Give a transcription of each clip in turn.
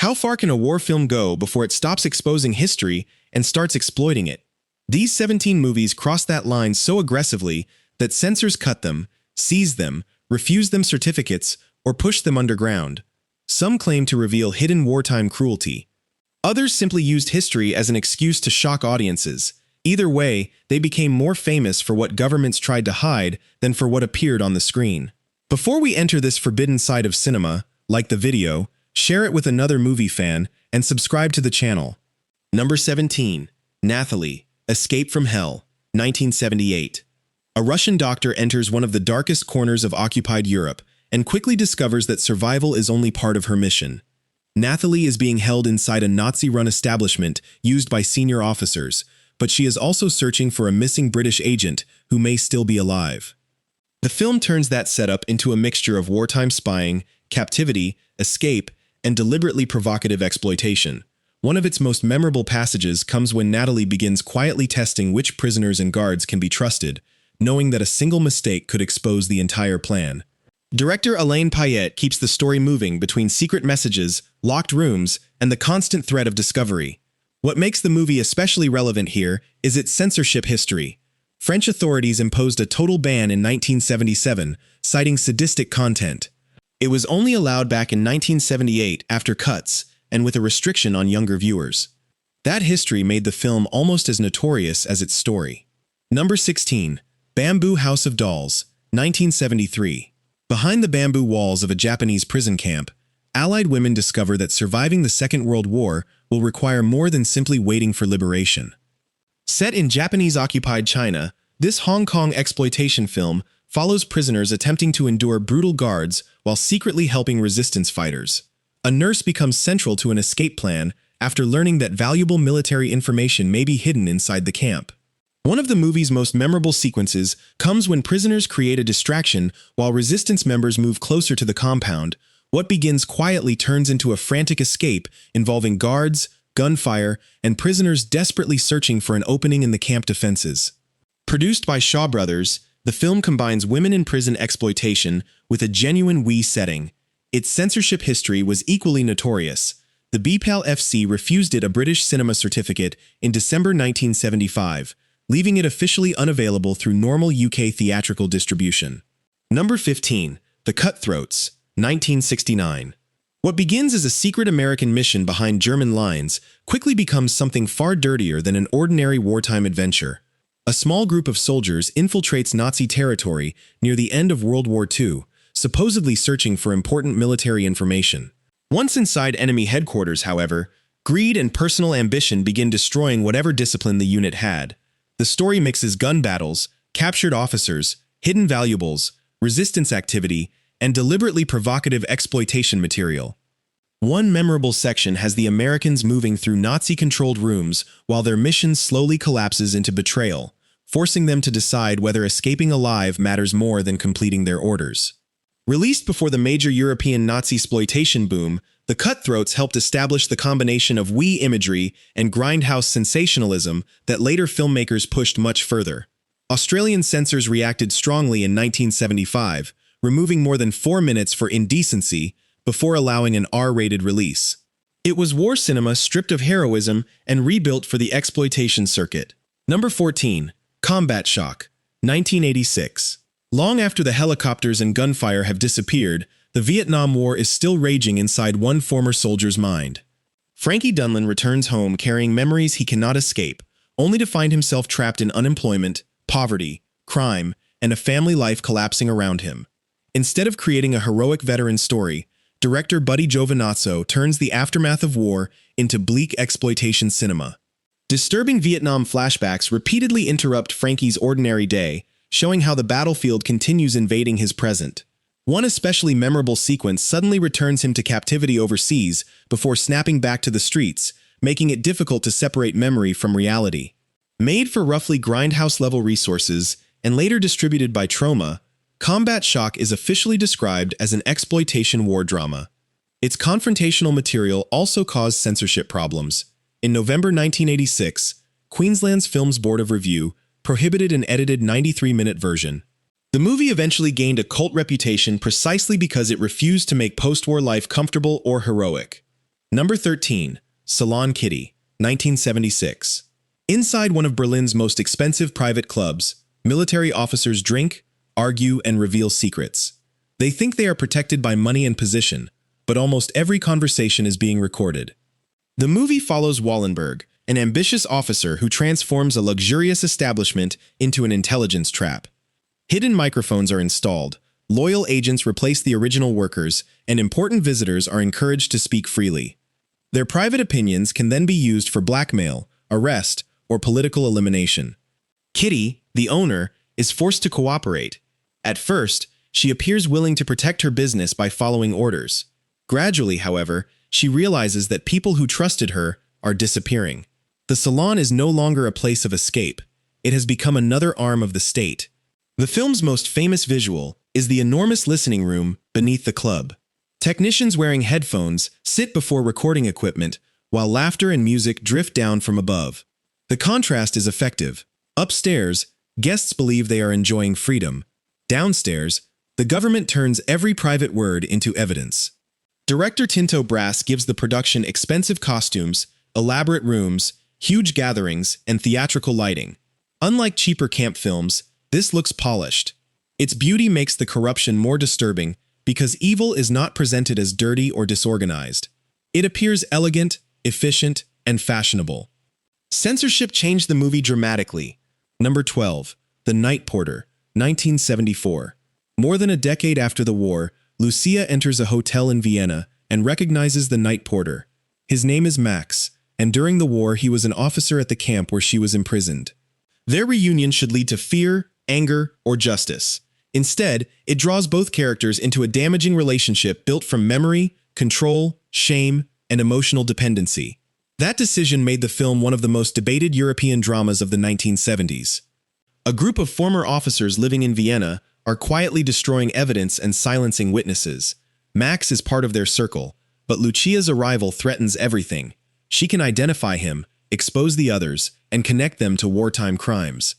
How far can a war film go before it stops exposing history and starts exploiting it? These 17 movies cross that line so aggressively that censors cut them, seize them, refuse them certificates, or push them underground. Some claim to reveal hidden wartime cruelty. Others simply used history as an excuse to shock audiences. Either way, they became more famous for what governments tried to hide than for what appeared on the screen. Before we enter this forbidden side of cinema, like the video, share it with another movie fan, and subscribe to the channel. Number 17. Nathalie, Escape from Hell, 1978. A Russian doctor enters one of the darkest corners of occupied Europe and quickly discovers that survival is only part of her mission. Nathalie is being held inside a Nazi-run establishment used by senior officers, but she is also searching for a missing British agent who may still be alive. The film turns that setup into a mixture of wartime spying, captivity, escape, and deliberately provocative exploitation. One of its most memorable passages comes when Nathalie begins quietly testing which prisoners and guards can be trusted, knowing that a single mistake could expose the entire plan. Director Alain Payet keeps the story moving between secret messages, locked rooms, and the constant threat of discovery. What makes the movie especially relevant here is its censorship history. French authorities imposed a total ban in 1977, citing sadistic content. It was only allowed back in 1978 after cuts and with a restriction on younger viewers. That history made the film almost as notorious as its story. Number 16. Bamboo House of Dolls, 1973. Behind the bamboo walls of a Japanese prison camp, Allied women discover that surviving the Second World War will require more than simply waiting for liberation. Set in Japanese-occupied China, this Hong Kong exploitation film follows prisoners attempting to endure brutal guards while secretly helping resistance fighters. A nurse becomes central to an escape plan after learning that valuable military information may be hidden inside the camp. One of the movie's most memorable sequences comes when prisoners create a distraction while resistance members move closer to the compound. What begins quietly turns into a frantic escape involving guards, gunfire, and prisoners desperately searching for an opening in the camp defenses. Produced by Shaw Brothers, the film combines women in prison exploitation with a genuine WE setting. Its censorship history was equally notorious. The BPAL FC refused it a British cinema certificate in December 1975, leaving it officially unavailable through normal UK theatrical distribution. Number 15. The Cutthroats, 1969. What begins as a secret American mission behind German lines quickly becomes something far dirtier than an ordinary wartime adventure. A small group of soldiers infiltrates Nazi territory near the end of World War II, supposedly searching for important military information. Once inside enemy headquarters, however, greed and personal ambition begin destroying whatever discipline the unit had. The story mixes gun battles, captured officers, hidden valuables, resistance activity, and deliberately provocative exploitation material. One memorable section has the Americans moving through Nazi-controlled rooms while their mission slowly collapses into betrayal, forcing them to decide whether escaping alive matters more than completing their orders. Released before the major European Nazi-exploitation boom, The Cutthroats helped establish the combination of WE imagery and Grindhouse sensationalism that later filmmakers pushed much further. Australian censors reacted strongly in 1975, removing more than 4 minutes for indecency before allowing an R-rated release. It was war cinema stripped of heroism and rebuilt for the exploitation circuit. Number 14. Combat Shock, 1986. Long after the helicopters and gunfire have disappeared, the Vietnam War is still raging inside one former soldier's mind. Frankie Dunlin returns home carrying memories he cannot escape, only to find himself trapped in unemployment, poverty, crime, and a family life collapsing around him. Instead of creating a heroic veteran story, director Buddy Giovinazzo turns the aftermath of war into bleak exploitation cinema. Disturbing Vietnam flashbacks repeatedly interrupt Frankie's ordinary day, showing how the battlefield continues invading his present. One especially memorable sequence suddenly returns him to captivity overseas before snapping back to the streets, making it difficult to separate memory from reality. Made for roughly Grindhouse-level resources and later distributed by Troma, Combat Shock is officially described as an exploitation war drama. Its confrontational material also caused censorship problems. In November 1986, Queensland's Films Board of Review prohibited an edited 93-minute version. The movie eventually gained a cult reputation precisely because it refused to make post-war life comfortable or heroic. Number 13. Salon Kitty, 1976. Inside one of Berlin's most expensive private clubs, military officers drink, argue, and reveal secrets. They think they are protected by money and position, but almost every conversation is being recorded. The movie follows Wallenberg, an ambitious officer who transforms a luxurious establishment into an intelligence trap. Hidden microphones are installed, loyal agents replace the original workers, and important visitors are encouraged to speak freely. Their private opinions can then be used for blackmail, arrest, or political elimination. Kitty, the owner, is forced to cooperate. At first, she appears willing to protect her business by following orders. Gradually, however, she realizes that people who trusted her are disappearing. The salon is no longer a place of escape. It has become another arm of the state. The film's most famous visual is the enormous listening room beneath the club. Technicians wearing headphones sit before recording equipment, while laughter and music drift down from above. The contrast is effective. Upstairs, guests believe they are enjoying freedom. Downstairs, the government turns every private word into evidence. Director Tinto Brass gives the production expensive costumes, elaborate rooms, huge gatherings, and theatrical lighting. Unlike cheaper camp films, this looks polished. Its beauty makes the corruption more disturbing because evil is not presented as dirty or disorganized. It appears elegant, efficient, and fashionable. Censorship changed the movie dramatically. Number 12. The Night Porter, 1974. More than a decade after the war, Lucia enters a hotel in Vienna and recognizes the night porter. His name is Max, and during the war he was an officer at the camp where she was imprisoned. Their reunion should lead to fear, anger, or justice. Instead, it draws both characters into a damaging relationship built from memory, control, shame, and emotional dependency. That decision made the film one of the most debated European dramas of the 1970s. A group of former officers living in Vienna are quietly destroying evidence and silencing witnesses. Max is part of their circle, but Lucia's arrival threatens everything. She can identify him, expose the others, and connect them to wartime crimes.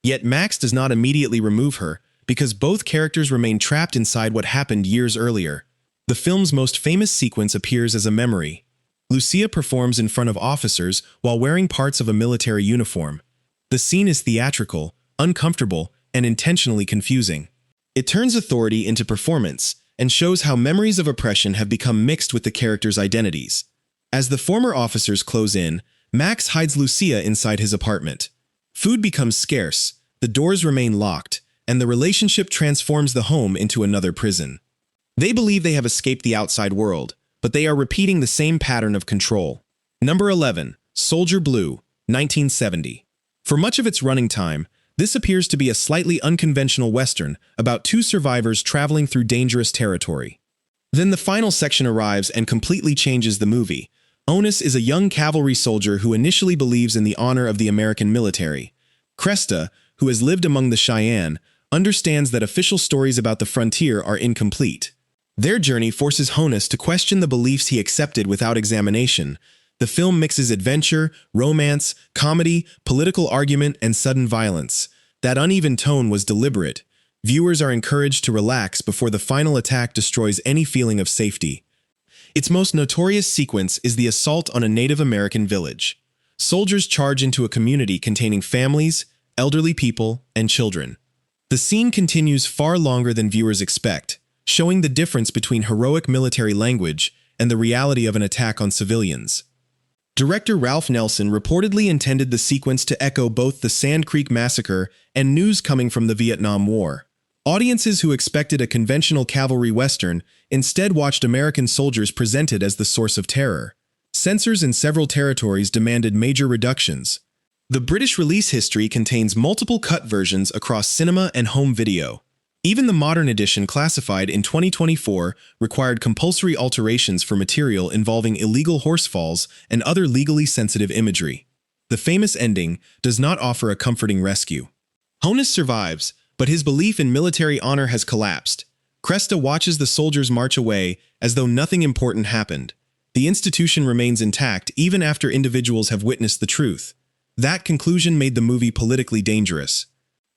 Yet Max does not immediately remove her, because both characters remain trapped inside what happened years earlier. The film's most famous sequence appears as a memory. Lucia performs in front of officers while wearing parts of a military uniform. The scene is theatrical, uncomfortable, and intentionally confusing. It turns authority into performance and shows how memories of oppression have become mixed with the characters' identities. As the former officers close in, Max hides Lucia inside his apartment. Food becomes scarce, the doors remain locked, and the relationship transforms the home into another prison. They believe they have escaped the outside world, but they are repeating the same pattern of control. Number 11. Soldier Blue, 1970. For much of its running time, this appears to be a slightly unconventional Western about two survivors traveling through dangerous territory. Then the final section arrives and completely changes the movie. Onus is a young cavalry soldier who initially believes in the honor of the American military. Cresta, who has lived among the Cheyenne, understands that official stories about the frontier are incomplete. Their journey forces Honus to question the beliefs he accepted without examination. The film mixes adventure, romance, comedy, political argument, and sudden violence. That uneven tone was deliberate. Viewers are encouraged to relax before the final attack destroys any feeling of safety. Its most notorious sequence is the assault on a Native American village. Soldiers charge into a community containing families, elderly people, and children. The scene continues far longer than viewers expect, showing the difference between heroic military language and the reality of an attack on civilians. Director Ralph Nelson reportedly intended the sequence to echo both the Sand Creek Massacre and news coming from the Vietnam War. Audiences who expected a conventional cavalry western instead watched American soldiers presented as the source of terror. Censors in several territories demanded major reductions. The British release history contains multiple cut versions across cinema and home video. Even the modern edition classified in 2024 required compulsory alterations for material involving illegal horse falls and other legally sensitive imagery. The famous ending does not offer a comforting rescue. Honus survives, but his belief in military honor has collapsed. Cresta watches the soldiers march away as though nothing important happened. The institution remains intact even after individuals have witnessed the truth. That conclusion made the movie politically dangerous.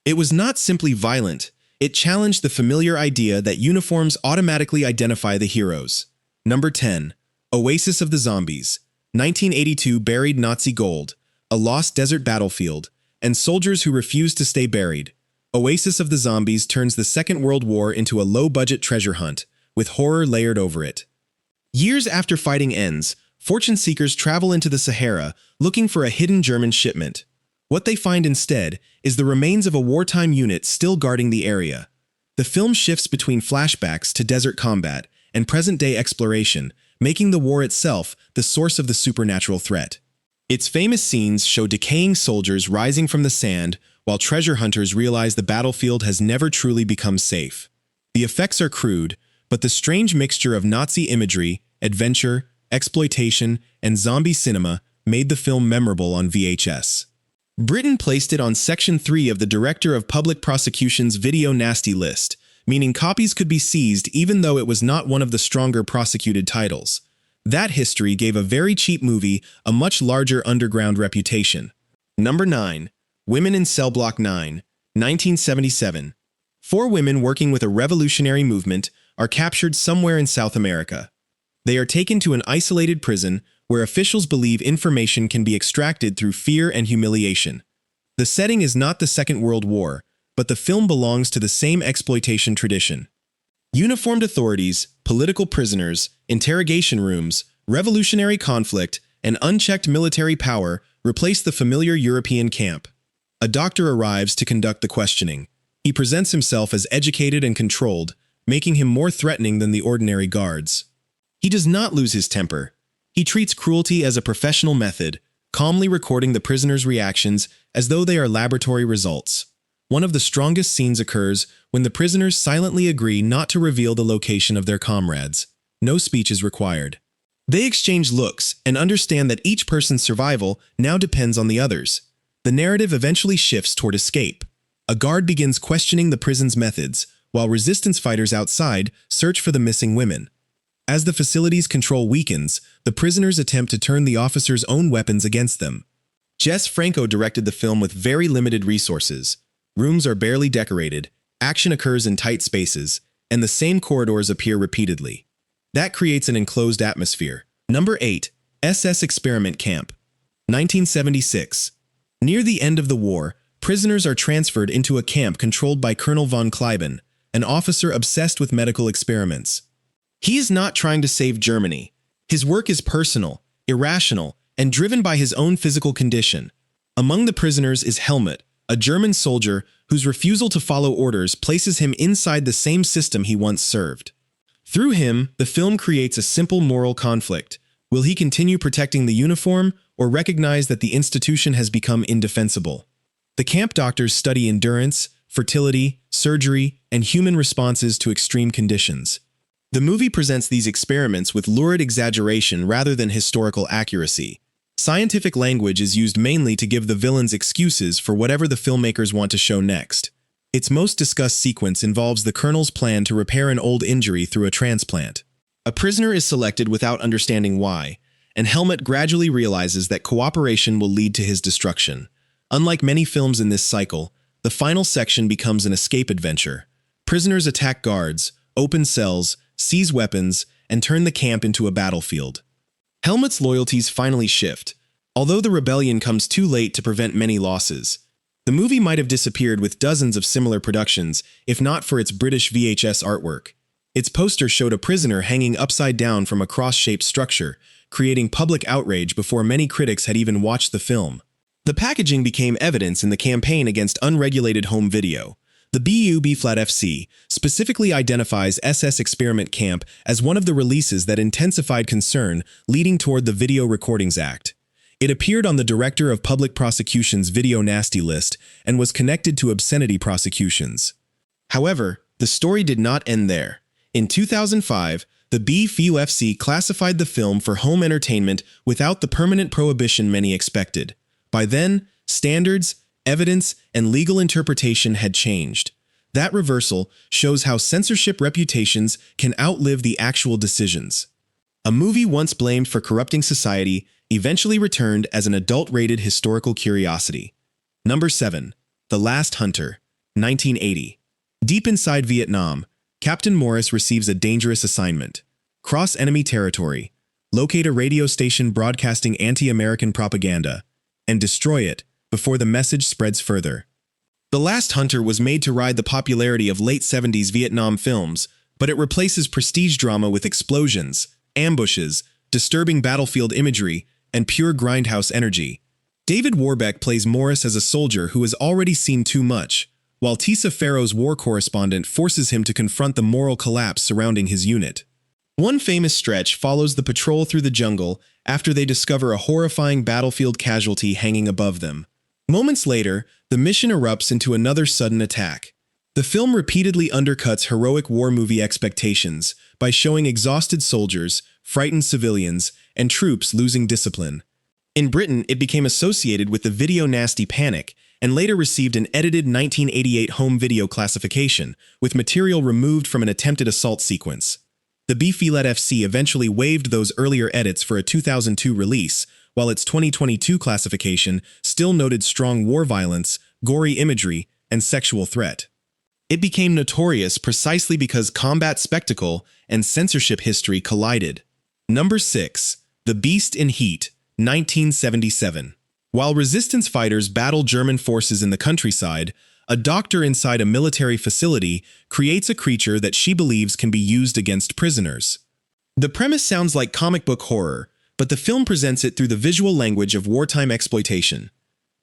It was not simply violent. It challenged the familiar idea that uniforms automatically identify the heroes. Number 10. Oasis of the Zombies, 1982 buried Nazi gold, a lost desert battlefield, and soldiers who refuse to stay buried. Oasis of the Zombies turns the Second World War into a low-budget treasure hunt, with horror layered over it. Years after fighting ends, fortune seekers travel into the Sahara looking for a hidden German shipment. What they find instead is the remains of a wartime unit still guarding the area. The film shifts between flashbacks to desert combat and present-day exploration, making the war itself the source of the supernatural threat. Its famous scenes show decaying soldiers rising from the sand while treasure hunters realize the battlefield has never truly become safe. The effects are crude, but the strange mixture of Nazi imagery, adventure, exploitation, and zombie cinema made the film memorable on VHS. Britain placed it on Section 3 of the Director of Public Prosecution's Video Nasty list, meaning copies could be seized even though it was not one of the stronger prosecuted titles. That history gave a very cheap movie a much larger underground reputation. Number 9. Women in Cell Block 9, 1977. 4 women working with a revolutionary movement are captured somewhere in South America. They are taken to an isolated prison where officials believe information can be extracted through fear and humiliation. The setting is not the Second World War, but the film belongs to the same exploitation tradition. Uniformed authorities, political prisoners, interrogation rooms, revolutionary conflict, and unchecked military power replace the familiar European camp. A doctor arrives to conduct the questioning. He presents himself as educated and controlled, making him more threatening than the ordinary guards. He does not lose his temper. He treats cruelty as a professional method, calmly recording the prisoners' reactions as though they are laboratory results. One of the strongest scenes occurs when the prisoners silently agree not to reveal the location of their comrades. No speech is required. They exchange looks and understand that each person's survival now depends on the others. The narrative eventually shifts toward escape. A guard begins questioning the prison's methods, while resistance fighters outside search for the missing women. As the facility's control weakens, the prisoners attempt to turn the officers' own weapons against them. Jess Franco directed the film with very limited resources. Rooms are barely decorated, action occurs in tight spaces, and the same corridors appear repeatedly. That creates an enclosed atmosphere. Number 8. SS Experiment Camp, 1976. Near the end of the war, prisoners are transferred into a camp controlled by Colonel von Kleiben, an officer obsessed with medical experiments. He is not trying to save Germany. His work is personal, irrational, and driven by his own physical condition. Among the prisoners is Helmut, a German soldier whose refusal to follow orders places him inside the same system he once served. Through him, the film creates a simple moral conflict. Will he continue protecting the uniform or recognize that the institution has become indefensible? The camp doctors study endurance, fertility, surgery, and human responses to extreme conditions. The movie presents these experiments with lurid exaggeration rather than historical accuracy. Scientific language is used mainly to give the villains excuses for whatever the filmmakers want to show next. Its most discussed sequence involves the colonel's plan to repair an old injury through a transplant. A prisoner is selected without understanding why, and Helmut gradually realizes that cooperation will lead to his destruction. Unlike many films in this cycle, the final section becomes an escape adventure. Prisoners attack guards, open cells, seize weapons, and turn the camp into a battlefield. Helmut's loyalties finally shift, although the rebellion comes too late to prevent many losses. The movie might have disappeared with dozens of similar productions if not for its British VHS artwork. Its poster showed a prisoner hanging upside down from a cross-shaped structure, creating public outrage before many critics had even watched the film. The packaging became evidence in the campaign against unregulated home video. The B.U.B.Flat.FC specifically identifies SS Experiment Camp as one of the releases that intensified concern leading toward the Video Recordings Act. It appeared on the Director of Public Prosecution's Video Nasty list and was connected to obscenity prosecutions. However, the story did not end there. In 2005, the B.F.C. classified the film for home entertainment without the permanent prohibition many expected. By then, standards, evidence, and legal interpretation had changed. That reversal shows how censorship reputations can outlive the actual decisions. A movie once blamed for corrupting society eventually returned as an adult-rated historical curiosity. Number 7. The Last Hunter, 1980. Deep inside Vietnam, Captain Morris receives a dangerous assignment. Cross enemy territory. locate a radio station broadcasting anti-American propaganda, and destroy it before the message spreads further. The Last Hunter was made to ride the popularity of late 70s Vietnam films, but it replaces prestige drama with explosions, ambushes, disturbing battlefield imagery, and pure Grindhouse energy. David Warbeck plays Morris as a soldier who has already seen too much, while Tisa Farrow's war correspondent forces him to confront the moral collapse surrounding his unit. One famous stretch follows the patrol through the jungle after they discover a horrifying battlefield casualty hanging above them. Moments later, the mission erupts into another sudden attack. The film repeatedly undercuts heroic war movie expectations by showing exhausted soldiers, frightened civilians, and troops losing discipline. In Britain, it became associated with the video nasty panic and later received an edited 1988 home video classification, with material removed from an attempted assault sequence. The B-Filet FC eventually waived those earlier edits for a 2002 release, while its 2022 classification still noted strong war violence, gory imagery, and sexual threat. It became notorious precisely because combat spectacle and censorship history collided. Number 6. The Beast in Heat, 1977. While resistance fighters battle German forces in the countryside, a doctor inside a military facility creates a creature that she believes can be used against prisoners. The premise sounds like comic book horror, but the film presents it through the visual language of wartime exploitation.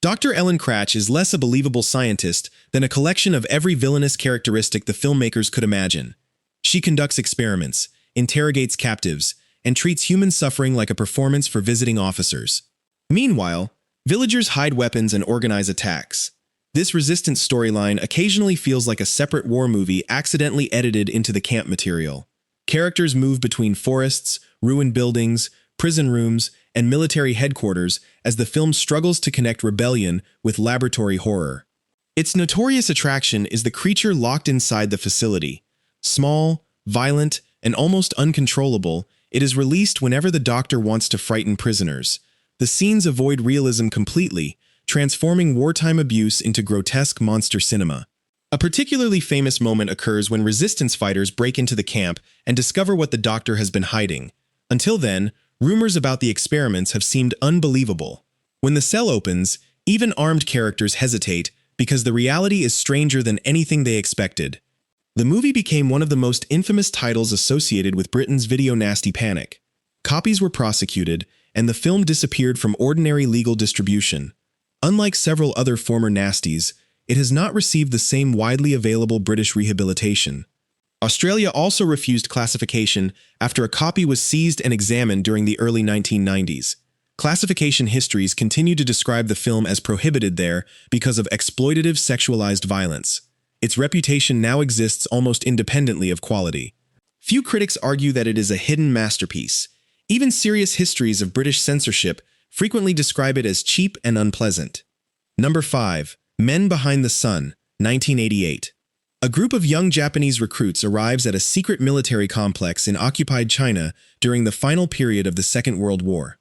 Dr. Ellen Cratch is less a believable scientist than a collection of every villainous characteristic the filmmakers could imagine. She conducts experiments, interrogates captives, and treats human suffering like a performance for visiting officers. Meanwhile, villagers hide weapons and organize attacks. This resistance storyline occasionally feels like a separate war movie accidentally edited into the camp material. Characters move between forests, ruined buildings, prison rooms, and military headquarters as the film struggles to connect rebellion with laboratory horror. Its notorious attraction is the creature locked inside the facility. Small, violent, and almost uncontrollable, it is released whenever the doctor wants to frighten prisoners. The scenes avoid realism completely, transforming wartime abuse into grotesque monster cinema. A particularly famous moment occurs when resistance fighters break into the camp and discover what the doctor has been hiding. Until then, rumors about the experiments have seemed unbelievable. When the cell opens, even armed characters hesitate because the reality is stranger than anything they expected. The movie became one of the most infamous titles associated with Britain's video nasty panic. Copies were prosecuted, and the film disappeared from ordinary legal distribution. Unlike several other former nasties, it has not received the same widely available British rehabilitation. Australia also refused classification after a copy was seized and examined during the early 1990s. Classification histories continue to describe the film as prohibited there because of exploitative sexualized violence. Its reputation now exists almost independently of quality. Few critics argue that it is a hidden masterpiece. Even serious histories of British censorship frequently describe it as cheap and unpleasant. Number 5. Men Behind the Sun, 1988. A group of young Japanese recruits arrives at a secret military complex in occupied China during the final period of the Second World War.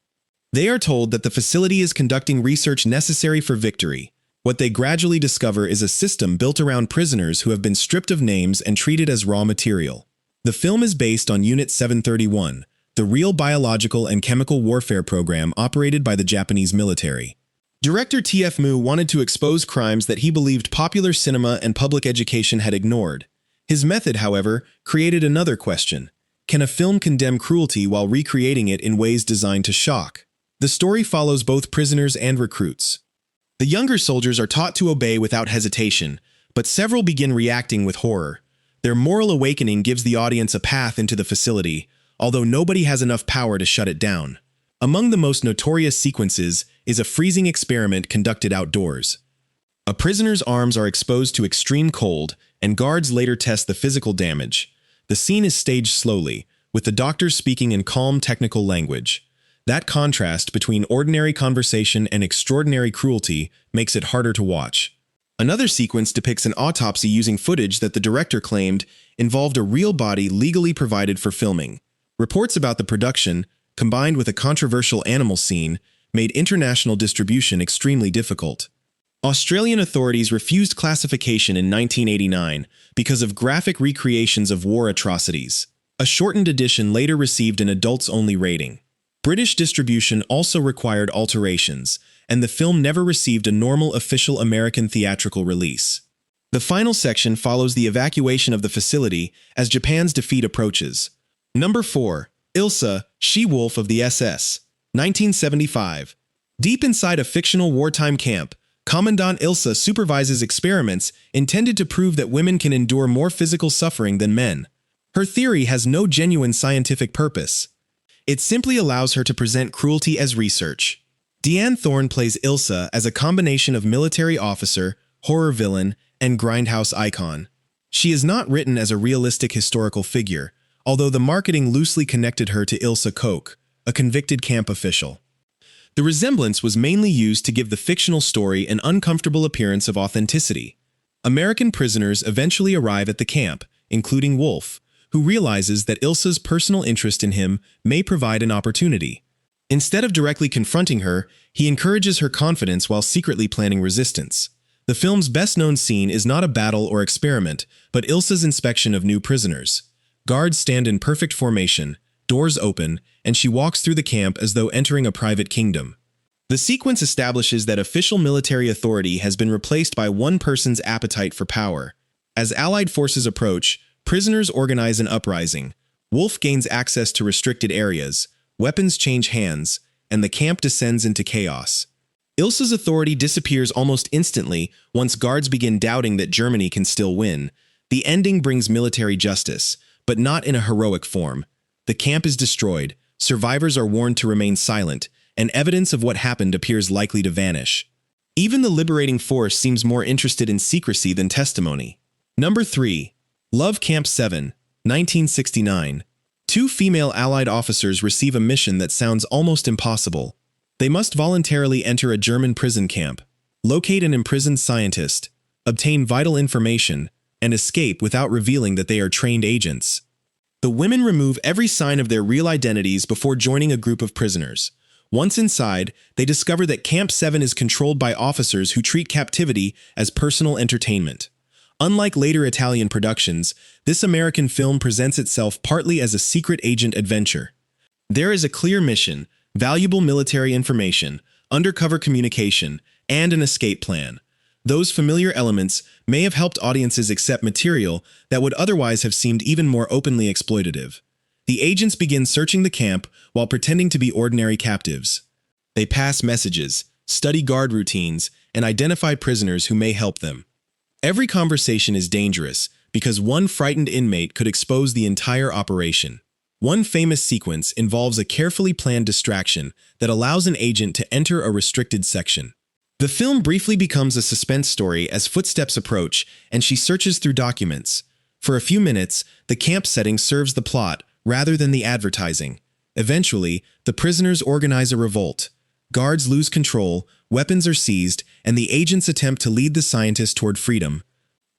They are told that the facility is conducting research necessary for victory. What they gradually discover is a system built around prisoners who have been stripped of names and treated as raw material. The film is based on Unit 731, the real biological and chemical warfare program operated by the Japanese military. Director T.F. Mu wanted to expose crimes that he believed popular cinema and public education had ignored. His method, however, created another question. Can a film condemn cruelty while recreating it in ways designed to shock? The story follows both prisoners and recruits. The younger soldiers are taught to obey without hesitation, but several begin reacting with horror. Their moral awakening gives the audience a path into the facility, although nobody has enough power to shut it down. Among the most notorious sequences is a freezing experiment conducted outdoors. A prisoner's arms are exposed to extreme cold, and guards later test the physical damage. The scene is staged slowly, with the doctor speaking in calm technical language. That contrast between ordinary conversation and extraordinary cruelty makes it harder to watch. Another sequence depicts an autopsy using footage that the director claimed involved a real body legally provided for filming. Reports about the production, combined with a controversial animal scene, made international distribution extremely difficult. Australian authorities refused classification in 1989 because of graphic recreations of war atrocities. A shortened edition later received an adults-only rating. British distribution also required alterations, and the film never received a normal official American theatrical release. The final section follows the evacuation of the facility as Japan's defeat approaches. Number 4. Ilsa, She-Wolf of the SS. 1975. Deep inside a fictional wartime camp, Commandant Ilsa supervises experiments intended to prove that women can endure more physical suffering than men. Her theory has no genuine scientific purpose. It simply allows her to present cruelty as research. Deanne Thorne plays Ilsa as a combination of military officer, horror villain, and Grindhouse icon. She is not written as a realistic historical figure, although the marketing loosely connected her to Ilsa Koch, a convicted camp official. The resemblance was mainly used to give the fictional story an uncomfortable appearance of authenticity. American prisoners eventually arrive at the camp, including Wolf, who realizes that Ilsa's personal interest in him may provide an opportunity. Instead of directly confronting her, he encourages her confidence while secretly planning resistance. The film's best-known scene is not a battle or experiment, but Ilsa's inspection of new prisoners. Guards stand in perfect formation, doors open, and she walks through the camp as though entering a private kingdom. The sequence establishes that official military authority has been replaced by one person's appetite for power. As Allied forces approach, prisoners organize an uprising. Wolf gains access to restricted areas, weapons change hands, and the camp descends into chaos. Ilsa's authority disappears almost instantly once guards begin doubting that Germany can still win. The ending brings military justice, but not in a heroic form. The camp is destroyed, survivors are warned to remain silent, and evidence of what happened appears likely to vanish. Even the liberating force seems more interested in secrecy than testimony. Number 3. Love Camp 7, 1969. Two female Allied officers receive a mission that sounds almost impossible. They must voluntarily enter a German prison camp, locate an imprisoned scientist, obtain vital information, and escape without revealing that they are trained agents. The women remove every sign of their real identities before joining a group of prisoners. Once inside, they discover that Camp 7 is controlled by officers who treat captivity as personal entertainment. Unlike later Italian productions, this American film presents itself partly as a secret agent adventure. There is a clear mission, valuable military information, undercover communication, and an escape plan. Those familiar elements may have helped audiences accept material that would otherwise have seemed even more openly exploitative. The agents begin searching the camp while pretending to be ordinary captives. They pass messages, study guard routines, and identify prisoners who may help them. Every conversation is dangerous because one frightened inmate could expose the entire operation. One famous sequence involves a carefully planned distraction that allows an agent to enter a restricted section. The film briefly becomes a suspense story as footsteps approach and she searches through documents. For a few minutes, the camp setting serves the plot rather than the advertising. Eventually, the prisoners organize a revolt. Guards lose control, weapons are seized, and the agents attempt to lead the scientists toward freedom.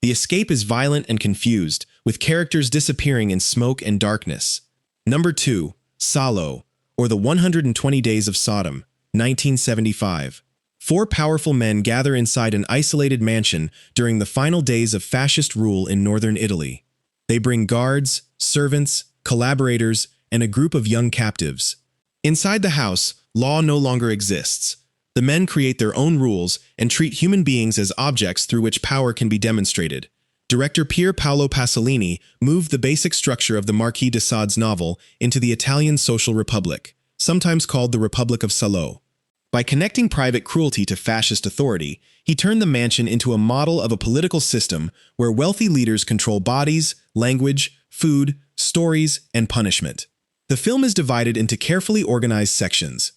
The escape is violent and confused, with characters disappearing in smoke and darkness. Number 2. Salo, or the 120 Days of Sodom, 1975. Four powerful men gather inside an isolated mansion during the final days of fascist rule in northern Italy. They bring guards, servants, collaborators, and a group of young captives. Inside the house, law no longer exists. The men create their own rules and treat human beings as objects through which power can be demonstrated. Director Pier Paolo Pasolini moved the basic structure of the Marquis de Sade's novel into the Italian social republic, sometimes called the Republic of Salo. By connecting private cruelty to fascist authority, he turned the mansion into a model of a political system where wealthy leaders control bodies, language, food, stories, and punishment. The film is divided into carefully organized sections.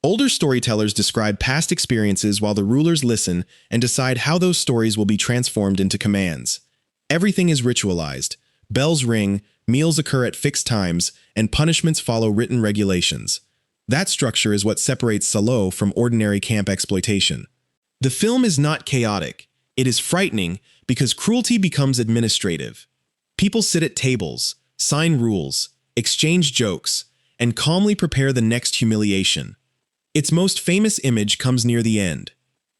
Older storytellers describe past experiences while the rulers listen and decide how those stories will be transformed into commands. Everything is ritualized. Bells ring, meals occur at fixed times, and punishments follow written regulations. That structure is what separates Salo from ordinary camp exploitation. The film is not chaotic. It is frightening because cruelty becomes administrative. People sit at tables, sign rules, exchange jokes, and calmly prepare the next humiliation. Its most famous image comes near the end.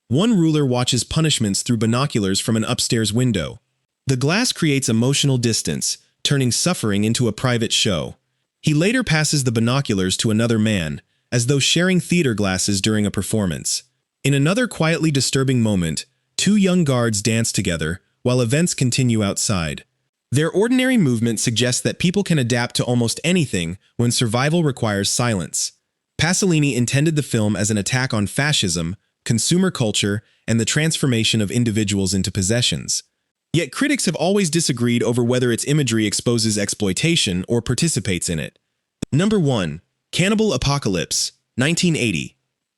One ruler watches punishments through binoculars from an upstairs window. The glass creates emotional distance, turning suffering into a private show. He later passes the binoculars to another man, as though sharing theater glasses during a performance. In another quietly disturbing moment, two young guards dance together while events continue outside. Their ordinary movement suggests that people can adapt to almost anything when survival requires silence. Pasolini intended the film as an attack on fascism, consumer culture, and the transformation of individuals into possessions. Yet critics have always disagreed over whether its imagery exposes exploitation or participates in it. Number 1. Cannibal Apocalypse, 1980.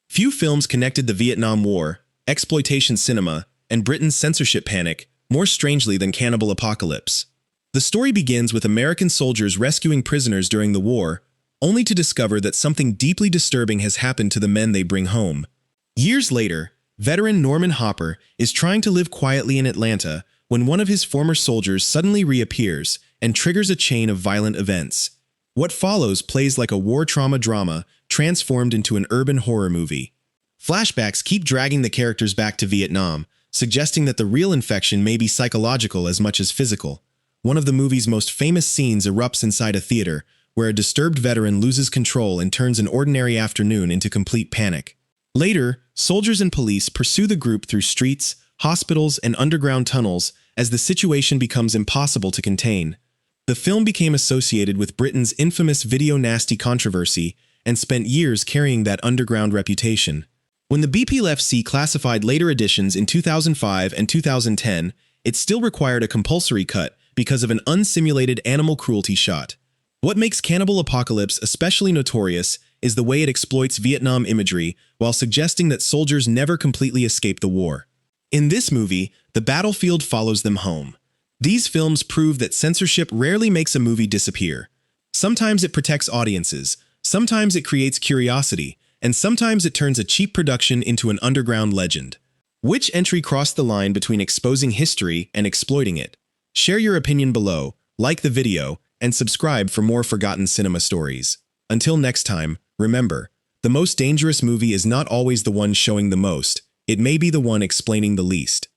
Few films connected the Vietnam War, exploitation cinema, and Britain's censorship panic more strangely than Cannibal Apocalypse. The story begins with American soldiers rescuing prisoners during the war, only to discover that something deeply disturbing has happened to the men they bring home. Years later, veteran Norman Hopper is trying to live quietly in Atlanta when one of his former soldiers suddenly reappears and triggers a chain of violent events. What follows plays like a war trauma drama transformed into an urban horror movie. Flashbacks keep dragging the characters back to Vietnam, suggesting that the real infection may be psychological as much as physical. One of the movie's most famous scenes erupts inside a theater, where a disturbed veteran loses control and turns an ordinary afternoon into complete panic. Later, soldiers and police pursue the group through streets, hospitals, and underground tunnels as the situation becomes impossible to contain. The film became associated with Britain's infamous video nasty controversy and spent years carrying that underground reputation. When the BPLFC classified later editions in 2005 and 2010, it still required a compulsory cut because of an unsimulated animal cruelty shot. What makes Cannibal Apocalypse especially notorious is the way it exploits Vietnam imagery while suggesting that soldiers never completely escape the war. In this movie, the battlefield follows them home. These films prove that censorship rarely makes a movie disappear. Sometimes it protects audiences, sometimes it creates curiosity, and sometimes it turns a cheap production into an underground legend. Which entry crossed the line between exposing history and exploiting it? Share your opinion below, like the video, and subscribe for more forgotten cinema stories. Until next time, remember, the most dangerous movie is not always the one showing the most, it may be the one explaining the least.